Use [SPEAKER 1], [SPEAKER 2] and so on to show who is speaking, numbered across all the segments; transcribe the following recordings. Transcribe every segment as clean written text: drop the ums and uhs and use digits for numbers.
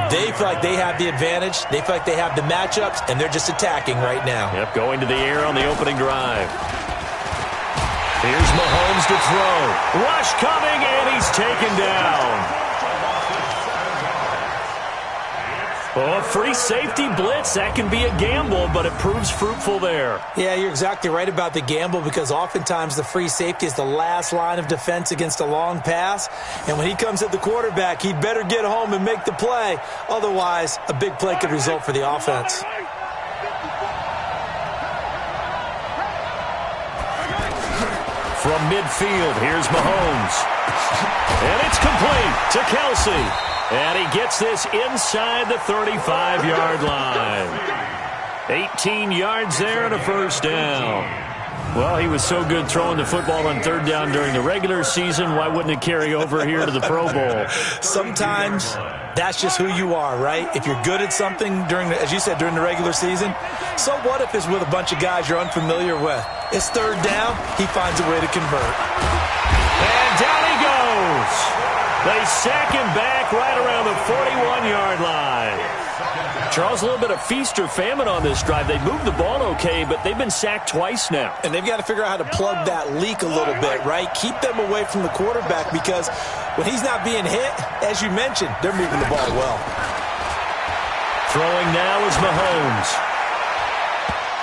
[SPEAKER 1] They feel like they have the advantage. They feel like they have the matchups, and they're just attacking right now.
[SPEAKER 2] Yep, going to the air on the opening drive. Here's Mahomes to throw. Rush coming, and he's taken down. Oh, a free safety blitz. That can be a gamble, but it proves fruitful there.
[SPEAKER 1] Yeah, you're exactly right about the gamble because oftentimes the free safety is the last line of defense against a long pass. And when he comes at the quarterback, he'd better get home and make the play. Otherwise, a big play could result for the offense.
[SPEAKER 2] From midfield, here's Mahomes. And it's complete to Kelsey. And he gets this inside the 35-yard line. 18 yards there and a first down. Well, he was so good throwing the football on third down during the regular season. Why wouldn't it carry over here to the Pro Bowl?
[SPEAKER 1] Sometimes that's just who you are, right? If you're good at something during, as you said, during the regular season, so what if it's with a bunch of guys you're unfamiliar with? It's third down. He finds a way to convert.
[SPEAKER 2] And down he goes. They sack him back right around the 41-yard line. Charles, a little bit of feast or famine on this drive. They moved the ball okay, but they've been sacked twice now.
[SPEAKER 1] And they've got to figure out how to plug that leak a little bit, right? Keep them away from the quarterback because when he's not being hit, as you mentioned, they're moving the ball well.
[SPEAKER 2] Throwing now is Mahomes.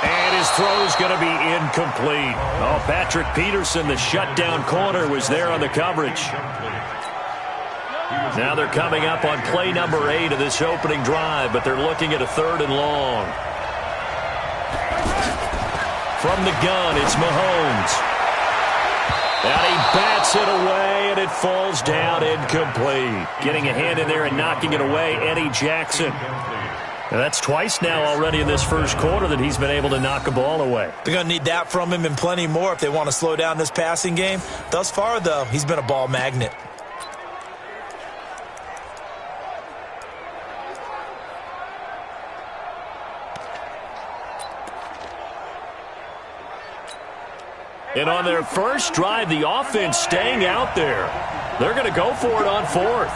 [SPEAKER 2] And his throw is going to be incomplete. Oh, Patrick Peterson, the shutdown corner, was there on the coverage. Now they're coming up on play number 8 of this opening drive, but they're looking at a 3rd and long. From the gun, it's Mahomes. And he bats it away, and it falls down incomplete. Getting a hand in there and knocking it away, Eddie Jackson. And that's twice now already in this first quarter that he's been able to knock a ball away.
[SPEAKER 1] They're going to need that from him and plenty more if they want to slow down this passing game. Thus far, though, he's been a ball magnet.
[SPEAKER 2] And on their first drive, the offense staying out there. They're going to go for it on 4th.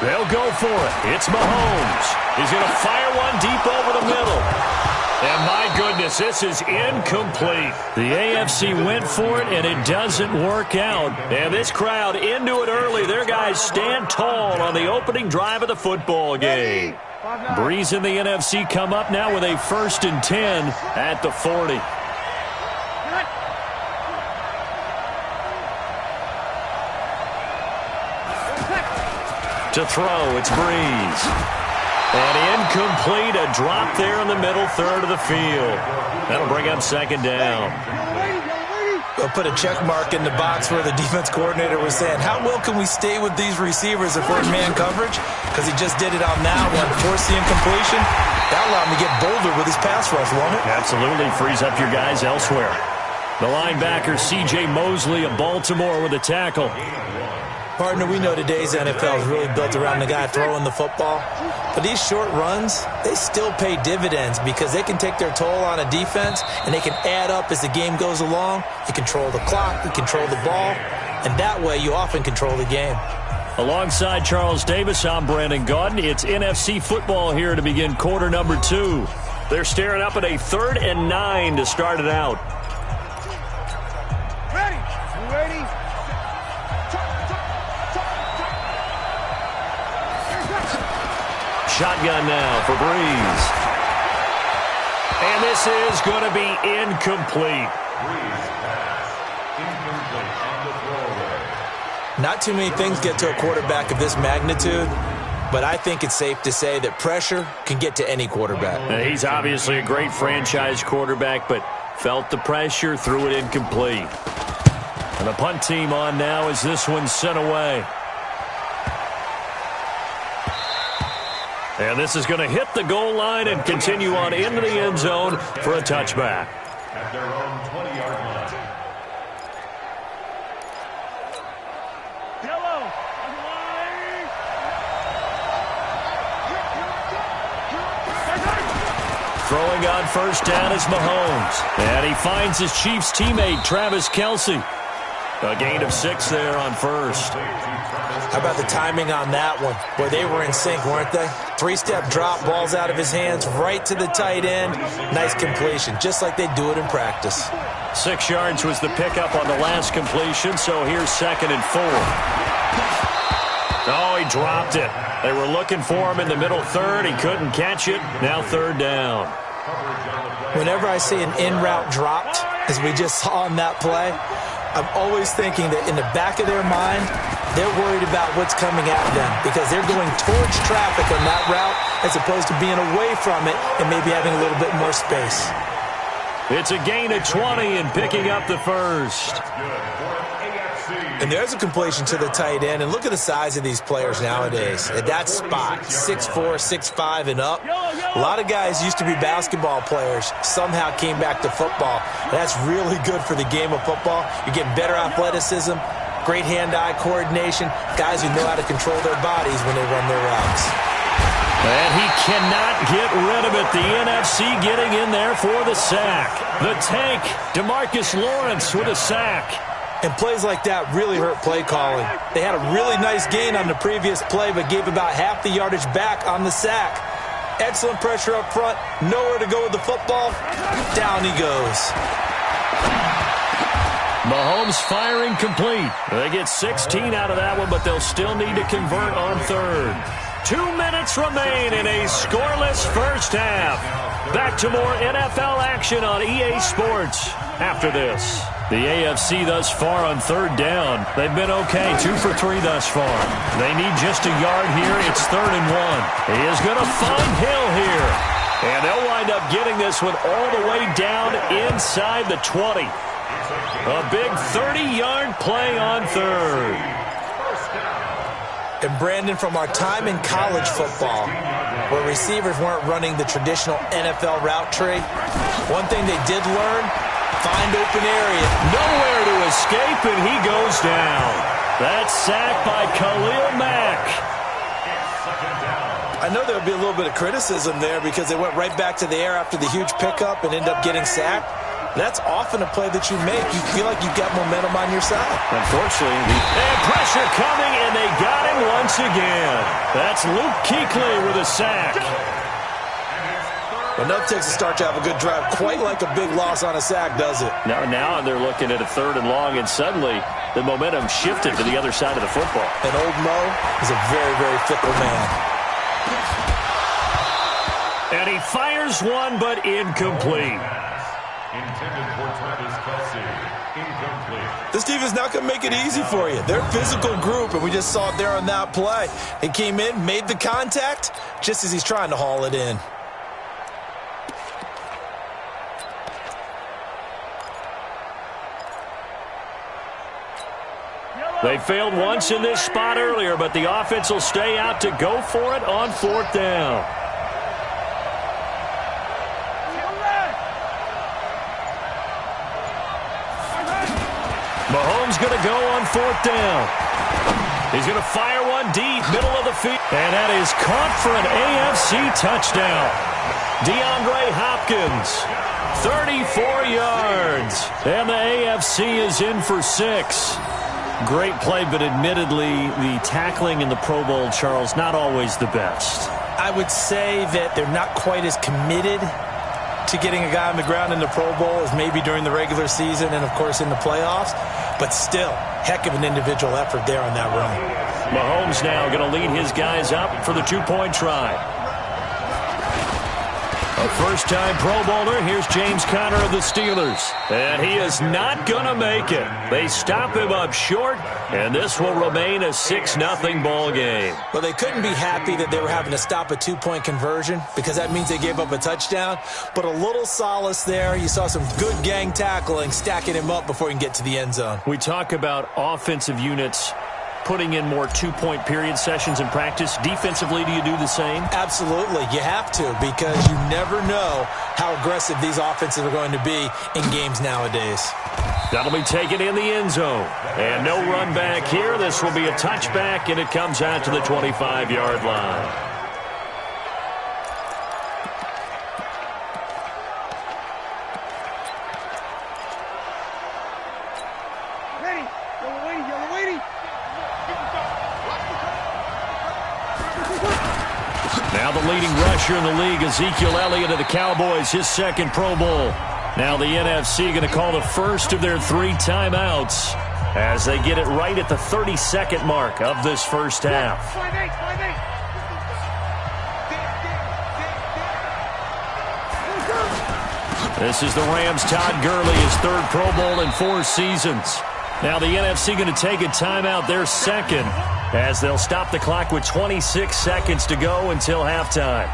[SPEAKER 2] They'll go for it. It's Mahomes. He's going to fire one deep over the middle. And my goodness, this is incomplete. The AFC went for it, and it doesn't work out. And this crowd into it early. Their guys stand tall on the opening drive of the football game. Breeze and the NFC come up now with a 1st and 10 at the 40. To throw, it's Breeze. And incomplete, a drop there in the middle 3rd of the field. That'll bring up 2nd down.
[SPEAKER 1] They'll put a check mark in the box where the defense coordinator was saying, how well can we stay with these receivers if we're in man coverage? Because he just did it on that one, forced the incompletion. That allowed him to get bolder with his pass rush, won't it?
[SPEAKER 2] Absolutely, frees up your guys elsewhere. The linebacker, C.J. Mosley of Baltimore with a tackle.
[SPEAKER 1] Partner, we know today's NFL is really built around the guy throwing the football. But these short runs, they still pay dividends because they can take their toll on a defense and they can add up as the game goes along. You control the clock, you control the ball, and that way you often control the game.
[SPEAKER 2] Alongside Charles Davis, I'm Brandon Gaudin. It's NFC football here to begin quarter number 2. They're staring up at a 3rd and 9 to start it out.
[SPEAKER 3] Ready? You ready?
[SPEAKER 2] Shotgun now for Breeze. And this is going to be incomplete.
[SPEAKER 1] Not too many things get to a quarterback of this magnitude, but I think it's safe to say that pressure can get to any quarterback.
[SPEAKER 2] And he's obviously a great franchise quarterback, but felt the pressure, threw it incomplete. And the punt team on now as this one's sent away. And this is going to hit the goal line and continue on into the end zone for a touchback.
[SPEAKER 4] At their own 20-yard line.
[SPEAKER 2] Throwing on first down is Mahomes. And he finds his Chiefs teammate, Travis Kelce. A gain of 6 there on first.
[SPEAKER 1] How about the timing on that one? Boy, they were in sync, weren't they? 3-step drop, balls out of his hands, right to the tight end. Nice completion, just like they do it in practice.
[SPEAKER 2] 6 yards was the pickup on the last completion, so here's 2nd and 4. Oh, he dropped it. They were looking for him in the middle third. He couldn't catch it. Now 3rd down.
[SPEAKER 1] Whenever I see an in-route dropped, as we just saw on that play, I'm always thinking that in the back of their mind, they're worried about what's coming at them because they're going towards traffic on that route as opposed to being away from it and maybe having a little bit more space.
[SPEAKER 2] It's a gain of 20 and picking up the first.
[SPEAKER 1] And there's a completion to the tight end. And look at the size of these players nowadays. At that spot, 6'4", 6'5", and up. A lot of guys used to be basketball players, somehow came back to football. And that's really good for the game of football. You're getting better athleticism, great hand-eye coordination, guys who know how to control their bodies when they run their routes.
[SPEAKER 2] And he cannot get rid of it. The NFC getting in there for the sack. The tank, DeMarcus Lawrence with a sack.
[SPEAKER 1] And plays like that really hurt play calling. They had a really nice gain on the previous play, but gave about half the yardage back on the sack. Excellent pressure up front. Nowhere to go with the football. Down he goes.
[SPEAKER 2] Mahomes firing complete. They get 16 out of that one, but they'll still need to convert on 3rd. 2 minutes remain in a scoreless first half. Back to more NFL action on EA Sports after this. The AFC thus far on 3rd down. They've been okay, 2 for 3 thus far. They need just a yard here. It's 3rd and 1. He is going to find Hill here. And they'll wind up getting this one all the way down inside the 20. A big 30-yard play on 3rd.
[SPEAKER 1] And Brandon, from our time in college football, where receivers weren't running the traditional NFL route tree, one thing they did learn, find open area.
[SPEAKER 2] Nowhere to escape, and he goes down. That's sacked by Khalil Mack.
[SPEAKER 1] I know there would be a little bit of criticism there because they went right back to the air after the huge pickup and ended up getting sacked. That's often a play that you make. You feel like you've got momentum on your side.
[SPEAKER 2] Unfortunately, and pressure coming, and they got him once again. That's Luke Kuechly with a sack.
[SPEAKER 1] But nothing takes a start to have a good drive, quite like a big loss on a sack, does it?
[SPEAKER 2] Now they're looking at a 3rd and long, and suddenly the momentum shifted to the other side of the football.
[SPEAKER 1] And old Mo is a very, very fickle man.
[SPEAKER 2] And he fires one, but incomplete.
[SPEAKER 4] Intended for Travis Kelce. Incomplete.
[SPEAKER 1] This team is not going to make it easy for you. They're a physical group, and we just saw it there on that play. He came in, made the contact, just as he's trying to haul it in.
[SPEAKER 2] They failed once in this spot earlier, but the offense will stay out to go for it on 4th down. Mahomes going to go on 4th down. He's going to fire one deep, middle of the field. And that is caught for an AFC touchdown. DeAndre Hopkins, 34 yards. And the AFC is in for 6. Great play, but admittedly, the tackling in the Pro Bowl, Charles, not always the best.
[SPEAKER 1] I would say that they're not quite as committed to getting a guy on the ground in the Pro Bowl as maybe during the regular season and, of course, in the playoffs. But still, heck of an individual effort there on that run.
[SPEAKER 2] Mahomes now going to lead his guys up for the 2-point try. A first-time Pro Bowler, here's James Conner of the Steelers. And he is not going to make it. They stop him up short, and this will remain a 6-0 ball game.
[SPEAKER 1] Well, they couldn't be happy that they were having to stop a 2-point conversion because that means they gave up a touchdown. But a little solace there. You saw some good gang tackling, stacking him up before he can get to the end zone.
[SPEAKER 2] We talk about offensive units putting in more 2-point period sessions in practice. Defensively, do you do the same?
[SPEAKER 1] Absolutely. You have to because you never know how aggressive these offenses are going to be in games nowadays.
[SPEAKER 2] That'll be taken in the end zone. And no run back here. This will be a touchback, and it comes out to the 25-yard line. Now the leading rusher in the league, Ezekiel Elliott of the Cowboys, his second Pro Bowl. Now the NFC going to call the first of their 3 timeouts as they get it right at the 30-second mark of this first half. This is the Rams' Todd Gurley, his 3rd Pro Bowl in 4 seasons. Now the NFC going to take a timeout, their second, as they'll stop the clock with 26 seconds to go until halftime.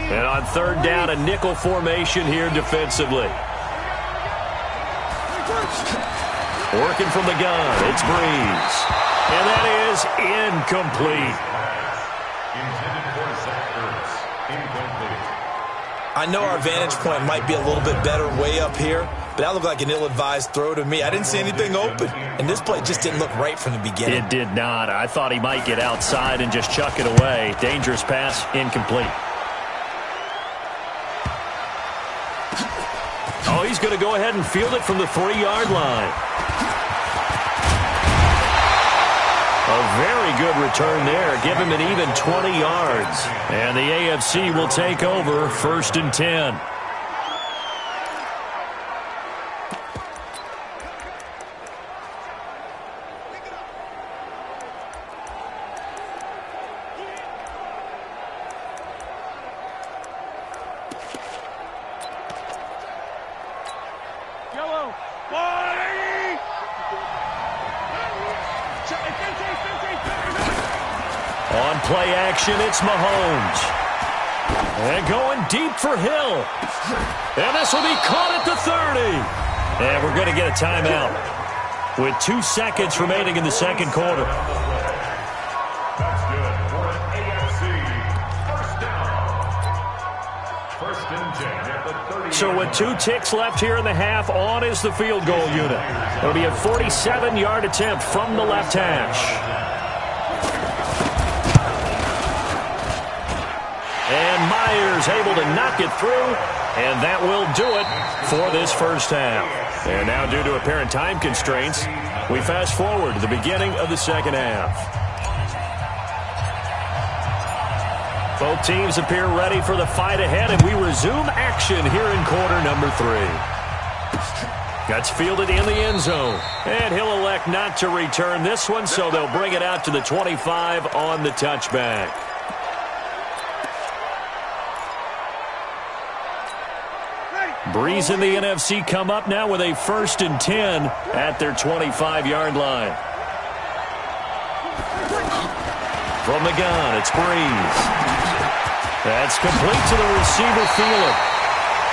[SPEAKER 2] And on 3rd down, a nickel formation here defensively. Working from the gun, it's Breeze. And that is incomplete.
[SPEAKER 4] Intended for Zach Ertz. Incomplete.
[SPEAKER 1] I know our vantage point might be a little bit better way up here, but that looked like an ill-advised throw to me. I didn't see anything open, and this play just didn't look right from the beginning.
[SPEAKER 2] It did not. I thought he might get outside and just chuck it away. Dangerous pass, incomplete. Oh, he's going to go ahead and field it from the 3-yard line. A very good return there. Give him an even 20 yards. And the AFC will take over 1st and 10. On play action, it's Mahomes. And going deep for Hill. And this will be caught at the 30. And we're going to get a timeout with 2 seconds remaining in the second quarter.
[SPEAKER 4] That's good for an AFC first down. 1st and 10 at the 30.
[SPEAKER 2] So with 2 ticks left here in the half, on is the field goal unit. It'll be a 47-yard attempt from the left hash. And Myers able to knock it through, and that will do it for this first half. And now, due to apparent time constraints, we fast forward to the beginning of the second half. Both teams appear ready for the fight ahead, and we resume action here in quarter number 3. That's fielded in the end zone. And he'll elect not to return this one, so they'll bring it out to the 25 on the touchback. Breeze and the NFC come up now with a 1st and 10 at their 25-yard line. From the gun, it's Breeze. That's complete to the receiver, Thielen.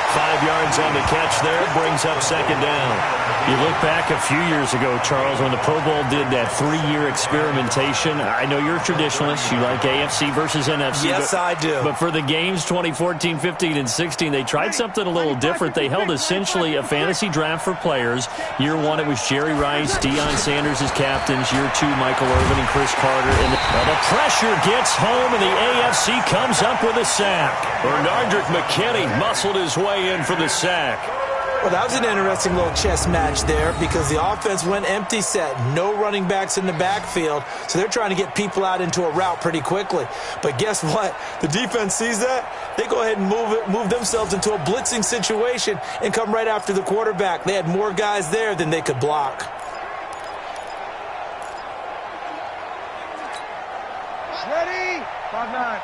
[SPEAKER 2] 5 yards on the catch there, brings up 2nd down. You look back a few years ago, Charles, when the Pro Bowl did that 3-year experimentation. I know you're a traditionalist. You like AFC versus NFC.
[SPEAKER 1] Yes, I do.
[SPEAKER 2] But for the games 2014, 15, and 16, they tried something a little different. They held essentially a fantasy draft for players. Year 1, it was Jerry Rice, Deion Sanders as captains. Year 2, Michael Irvin and Chris Carter. And the pressure gets home, and the AFC comes up with a sack. Bernardrick McKinney muscled his way in for the sack.
[SPEAKER 1] Well, that was an interesting little chess match there because the offense went empty set. No running backs in the backfield, so they're trying to get people out into a route pretty quickly. But guess what? The defense sees that. They go ahead and move themselves into a blitzing situation and come right after the quarterback. They had more guys there than they could block.
[SPEAKER 3] Ready? 5-9.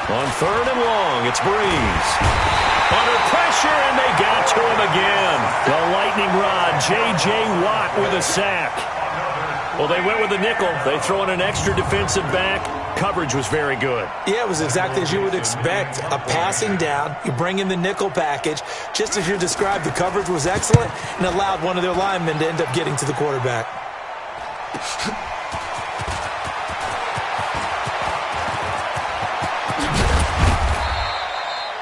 [SPEAKER 2] On 3rd and long, it's Breeze. Under pressure, and they got to him again. The lightning rod, J.J. Watt with a sack. Well, they went with a nickel. They throw in an extra defensive back. Coverage was very good.
[SPEAKER 1] Yeah, it was exactly as you would expect. A passing down, you bring in the nickel package. Just as you described, the coverage was excellent and allowed one of their linemen to end up getting to the quarterback.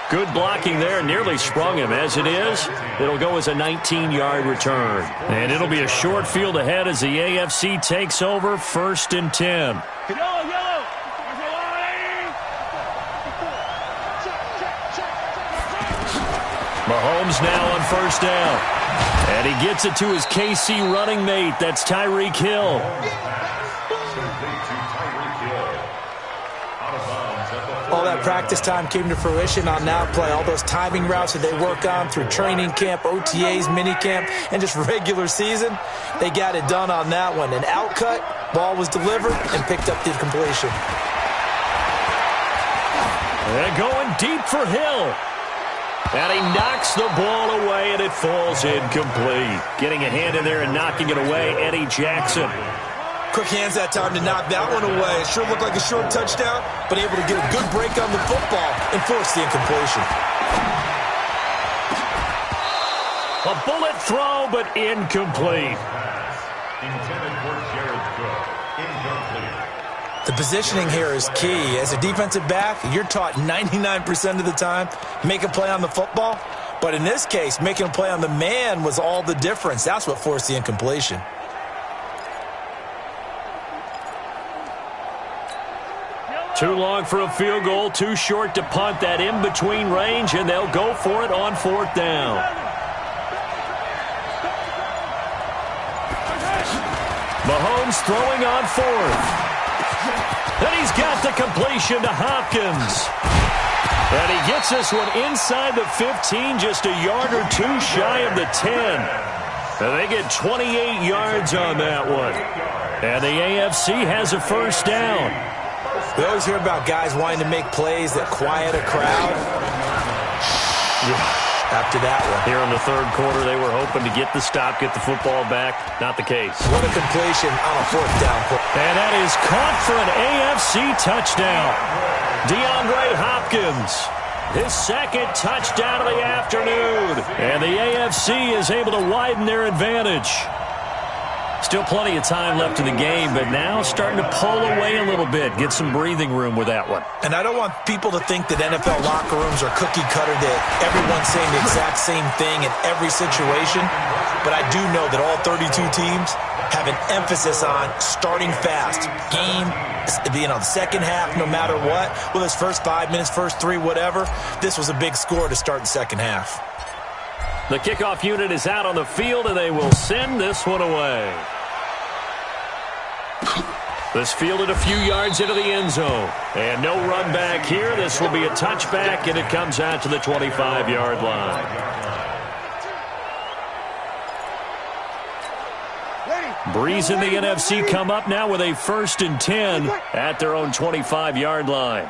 [SPEAKER 2] Good blocking there, nearly sprung him. As it is, it'll go as a 19-yard return. And it'll be a short field ahead as the AFC takes over 1st and 10. Mahomes now on first down. And he gets it to his KC running mate. That's Tyreek Hill.
[SPEAKER 1] All that practice time came to fruition on that play. All those timing routes that they work on through training camp, OTAs, minicamp, and just regular season, they got it done on that one. An outcut, ball was delivered, and picked up the completion.
[SPEAKER 2] And going deep for Hill. And he knocks the ball away, and it falls incomplete. Getting a hand in there and knocking it away, Eddie Jackson.
[SPEAKER 1] Quick hands that time to knock that one away. It sure looked like a short touchdown, but able to get a good break on the football and force the incompletion.
[SPEAKER 2] A bullet throw, but incomplete.
[SPEAKER 4] Intended for Jared Cook. Incomplete.
[SPEAKER 1] The positioning here is key. As a defensive back, you're taught 99% of the time, make a play on the football. But in this case, making a play on the man was all the difference. That's what forced the incompletion.
[SPEAKER 2] Too long for a field goal, too short to punt. That in-between range, and they'll go for it on fourth down. Mahomes throwing on fourth. And he's got the completion to Hopkins. And he gets this one inside the 15, just a yard or two shy of the 10. And they get 28 yards on that one. And the AFC has a first down.
[SPEAKER 1] We always hear about guys wanting to make plays that quiet a crowd. After that one.
[SPEAKER 2] Here in the third quarter, they were hoping to get the stop, get the football back. Not the case.
[SPEAKER 1] What a completion on a fourth down.
[SPEAKER 2] And that is caught for an AFC touchdown. DeAndre Hopkins, his second touchdown of the afternoon. And the AFC is able to widen their advantage. Still plenty of time left in the game, but now starting to pull away a little bit, get some breathing room with that one.
[SPEAKER 1] And I don't want people to think that NFL locker rooms are cookie cutter, that everyone's saying the exact same thing in every situation. But I do know that all 32 teams have an emphasis on starting fast. Game, the second half, no matter what. Well, it's first 5 minutes, first 3, whatever. This was a big score to start the second half.
[SPEAKER 2] The kickoff unit is out on the field, and they will send this one away. This fielded a few yards into the end zone. And no run back here. This will be a touchback, and it comes out to the 25-yard line. Breeze and the NFC come up now with a 1st and 10 at their own 25-yard line.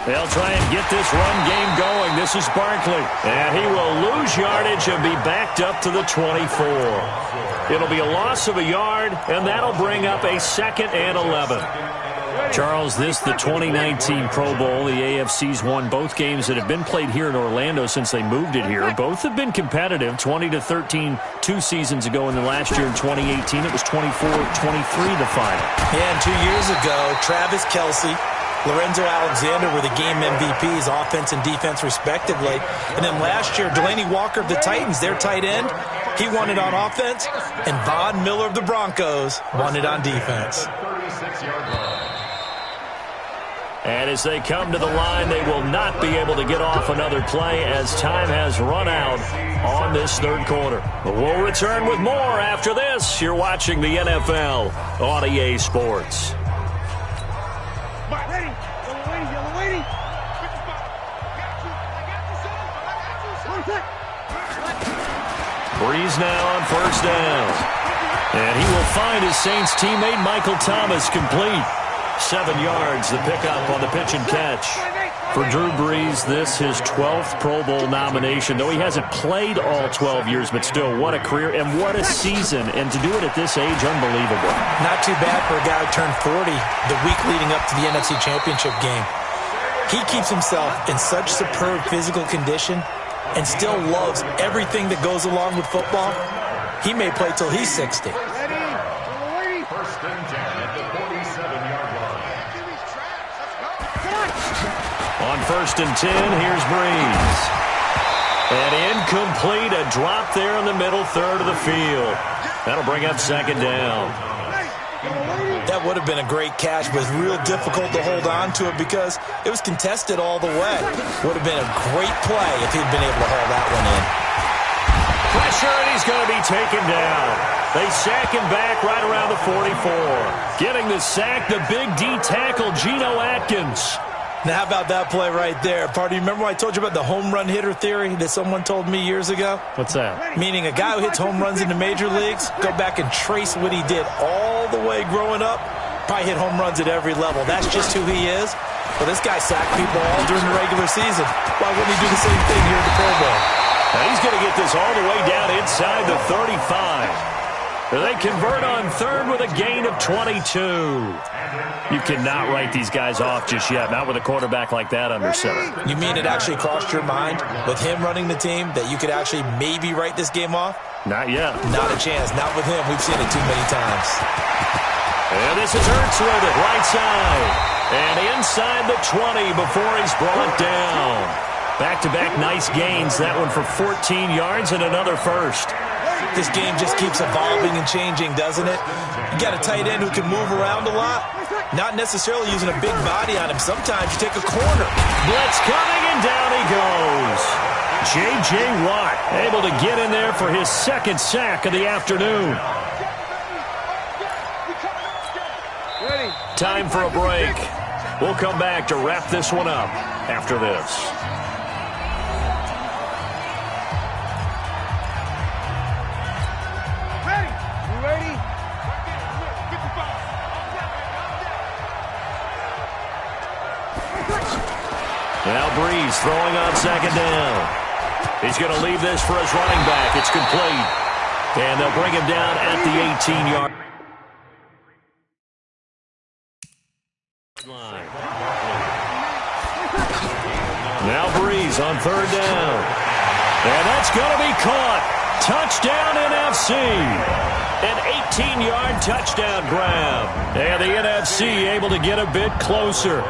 [SPEAKER 2] They'll try and get this run game going. This is Barkley. And he will lose yardage and be backed up to the 24. It'll be a loss of a yard, and that'll bring up a 2nd and 11. Charles, this the 2019 Pro Bowl. The AFC's won both games that have been played here in Orlando since they moved it here. Both have been competitive, 20-13 2 seasons ago, and then last year in 2018 it was 24-23 the final.
[SPEAKER 1] Yeah, and 2 years ago, Travis Kelce, Lorenzo Alexander were the game MVPs, offense and defense respectively. And then last year, Delaney Walker of the Titans, their tight end, he won it on offense, and Von Miller of the Broncos won it on defense.
[SPEAKER 2] And as they come to the line, they will not be able to get off another play as time has run out on this third quarter. But we'll return with more after this. You're watching the NFL on EA Sports. Breeze now on first down. And he will find his Saints teammate Michael Thomas complete. 7 yards, the pickup on the pitch and catch. For Drew Brees, this his 12th Pro Bowl nomination. Though he hasn't played all 12 years, but still, what a career and what a season. And to do it at this age, unbelievable.
[SPEAKER 1] Not too bad for a guy who turned 40 the week leading up to the NFC Championship game. He keeps himself in such superb physical condition and still loves everything that goes along with football. He may play till he's 60.
[SPEAKER 4] First and 10 at the 47-yard line.
[SPEAKER 2] On first and 10, here's Breeze. And incomplete, a drop there in the middle third of the field. That'll bring up second down.
[SPEAKER 1] That would have been a great catch, but it's real difficult to hold on to it because it was contested all the way. Would have been a great play if he'd been able to hold that one in.
[SPEAKER 2] Pressure, and he's going to be taken down. They sack him back right around the 44. Getting the sack, the big D tackle, Geno Atkins.
[SPEAKER 1] Now, how about that play right there? Party, remember I told you about the home run hitter theory that someone told me years ago?
[SPEAKER 2] What's that?
[SPEAKER 1] Meaning a guy who hits home runs in the major leagues, go back and trace what he did all the way growing up, probably hit home runs at every level. That's just who he is. Well, this guy sacked people all during the regular season. Why wouldn't he do the same thing here at the Pro Bowl?
[SPEAKER 2] And he's going to get this all the way down inside the 35. They convert on third with a gain of 22. You cannot write these guys off just yet, not with a quarterback like that under center.
[SPEAKER 1] You mean it actually crossed your mind with him running the team that you could actually maybe write this game off?
[SPEAKER 2] Not yet.
[SPEAKER 1] Not a chance. Not with him. We've seen it too many times.
[SPEAKER 2] And this is Ertz with it, right side. And inside the 20 before he's brought down. Back-to-back nice gains. That one for 14 yards and another first.
[SPEAKER 1] This game just keeps evolving and changing, doesn't it? You got a tight end who can move around a lot, not necessarily using a big body on him. Sometimes you take a corner.
[SPEAKER 2] Blitz coming, and down he goes. J.J. Watt able to get in there for his second sack of the afternoon. Time for a break. We'll come back to wrap this one up after this. Now Breeze throwing on second down. He's going to leave this for his running back. It's complete. And they'll bring him down at the 18-yard line. Now Breeze on third down. And that's going to be caught. Touchdown NFC. An 18-yard touchdown grab. And the NFC able to get a bit closer.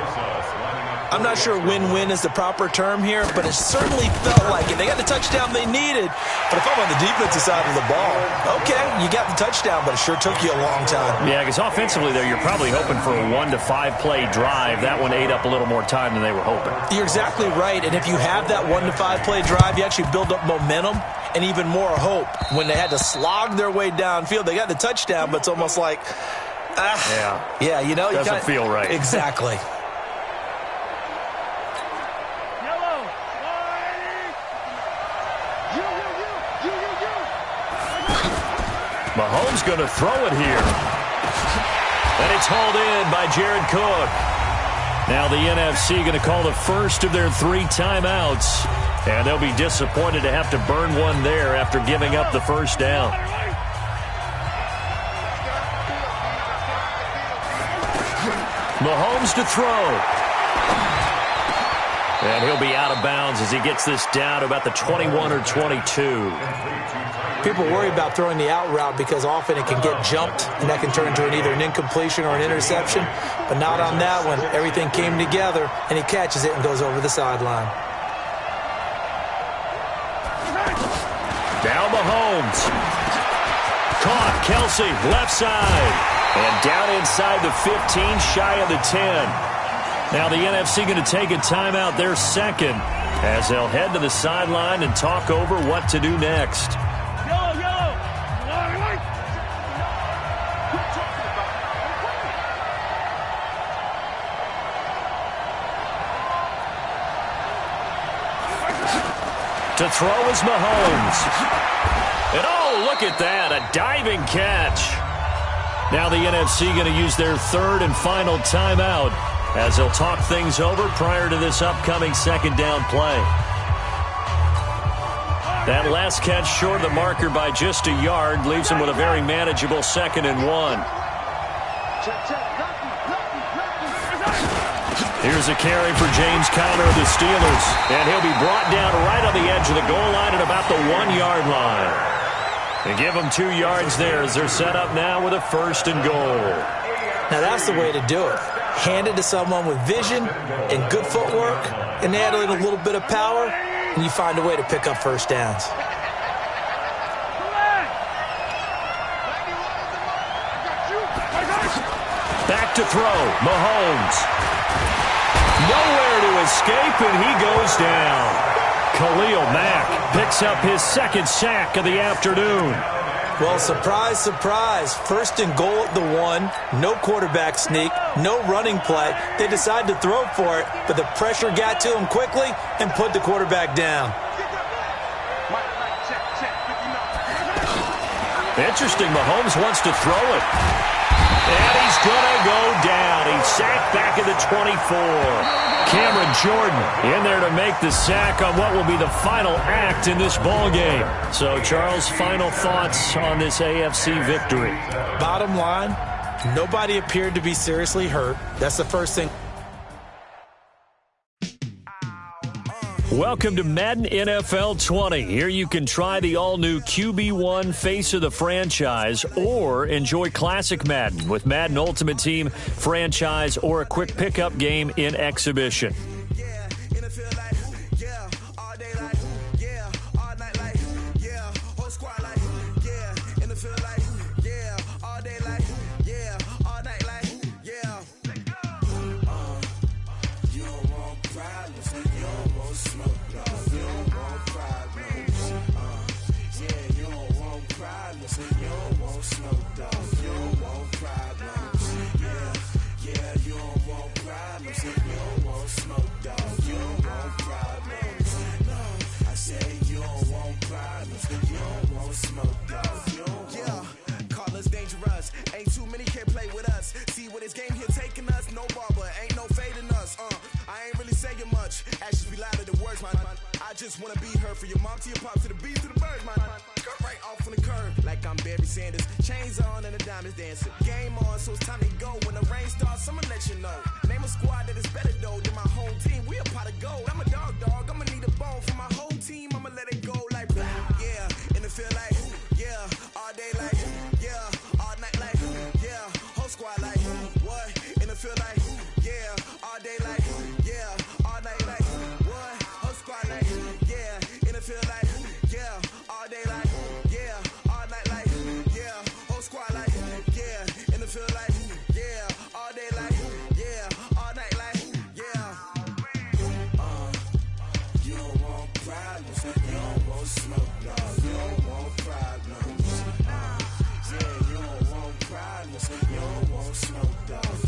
[SPEAKER 1] I'm not sure win-win is the proper term here, but it certainly felt like it. They got the touchdown they needed, but if I'm on the defensive side of the ball, okay, you got the touchdown, but it sure took you a long time.
[SPEAKER 2] Yeah, because offensively, though, you're probably hoping for a 1 to 5 play drive. That one ate up a little more time than they were hoping.
[SPEAKER 1] You're exactly right, and if you have that 1 to 5 play drive, you actually build up momentum and even more hope. When they had to slog their way downfield, they got the touchdown, but it's almost like, yeah, you know,
[SPEAKER 2] doesn't feel right.
[SPEAKER 1] Exactly.
[SPEAKER 2] Mahomes going to throw it here. And it's hauled in by Jared Cook. Now the NFC going to call the first of their 3 timeouts. And they'll be disappointed to have to burn one there after giving up the first down. Mahomes to throw. And he'll be out of bounds as he gets this down to about the 21 or 22.
[SPEAKER 1] People worry about throwing the out route because often it can get jumped, and that can turn into either an incompletion or an interception. But not on that one. Everything came together, and he catches it and goes over the sideline.
[SPEAKER 2] Now Mahomes. Caught. Kelsey, left side. And down inside the 15, shy of the 10. Now the NFC going to take a timeout, their second, as they'll head to the sideline and talk over what to do next. To throw is Mahomes. And oh, look at that, a diving catch. Now the NFC going to use their third and final timeout as they'll talk things over prior to this upcoming second down play. That last catch short of the marker by just a yard leaves him with a very manageable 2nd and 1. Here's a carry for James Conner of the Steelers. And he'll be brought down right on the edge of the goal line at about the 1-yard line. They give him 2 yards there as they're set up now with a 1st and goal.
[SPEAKER 1] Now that's the way to do it. Hand it to someone with vision and good footwork, and add in a little bit of power, and you find a way to pick up first downs.
[SPEAKER 2] to throw. Mahomes. Nowhere to escape, and he goes down. Khalil Mack picks up his second sack of the afternoon.
[SPEAKER 1] Well, surprise, surprise. First and goal at the 1. No quarterback sneak. No running play. They decided to throw for it, but the pressure got to him quickly and put the quarterback down.
[SPEAKER 2] Interesting. Mahomes wants to throw it. And he's going to go down. He's sacked back at the 24. Cameron Jordan in there to make the sack on what will be the final act in this ball game. So, Charles, final thoughts on this AFC victory?
[SPEAKER 1] Bottom line, nobody appeared to be seriously hurt. That's the first thing.
[SPEAKER 2] Welcome to Madden NFL 20. Here you can try the all-new QB1 face of the franchise or enjoy classic Madden with Madden Ultimate Team, franchise, or a quick pickup game in exhibition.
[SPEAKER 5] Just wanna be her for your mom to your pop to the beat to the birds, man. Cut right off on the curb like I'm Barry Sanders. Chains on and the diamonds dancing. Game on, so it's time to go. When the rain starts, I'ma let you know. Name a squad that is better though than my home team. We a pot of gold. I'm a dog. I'ma need a bone for my whole team. I'ma let it go like yeah. In the field like yeah. All day like yeah. All night like yeah. Whole squad like what? In the field like yeah. All day like yeah. All night like what? Whole squad like feel like, yeah, all day like, yeah, all night like, yeah, whole squad like, yeah, in the field like, yeah, all day like, yeah, all night like, yeah. You don't want problems, you don't want smoke, dog, you don't want problems. Yeah, you don't want problems, you don't want smoke, dog.